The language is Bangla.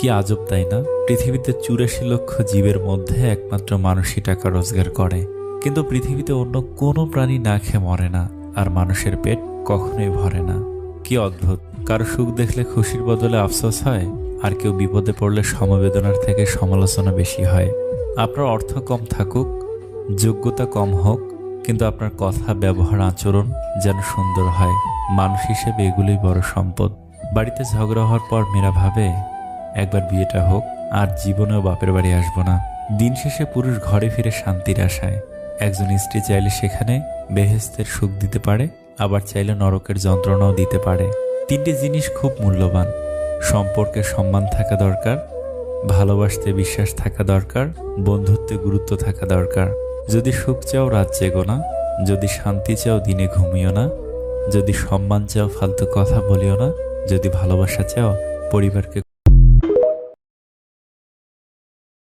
কি আজব তাই না? পৃথিবীতে ৮৪ লক্ষ জীবের মধ্যে একমাত্র মানুষই টাকা রোজগার করে, কিন্তু পৃথিবীতে অন্য কোনো প্রাণী না খেয়ে মরে না, আর মানুষের পেট কখনোই ভরে না। কি অদ্ভুত! কারো সুখ দেখলে খুশির বদলে আফসোস হয়, আর কেউ বিপদে পড়লে সমবেদনার থেকে সমালোচনা বেশি হয়। আপনার অর্থ কম থাকুক, যোগ্যতা কম হোক, কিন্তু আপনার কথা, ব্যবহার, আচরণ যেন সুন্দর হয়। মানুষ হিসেবে এগুলোই বড় সম্পদ। বাড়িতে ঝগড়া হওয়ার পর মেয়েরা ভাবে, একবার বিয়েটা হোক, আর জীবনেও বাপের বাড়ি আসবো না। দিন শেষে পুরুষ ঘরে ফিরে শান্তির আশায়। একজন স্ত্রী চাইলে সেখানে বেহেশতের সুখ দিতে পারে, আবার চাইলে নরকের যন্ত্রণাও দিতে পারে। তিনটি জিনিস খুব মূল্যবান: সম্পর্কে সম্মান থাকা দরকার, ভালোবাসতে বিশ্বাস থাকা দরকার, বন্ধুত্বে গুরুত্ব থাকা দরকার। যদি সুখ চাও রাত জেগো না, যদি শান্তি চাও দিনে ঘুমিও না, যদি সম্মান চাও ফালতু কথা বলিও না, যদি ভালোবাসা চাও পরিবারকে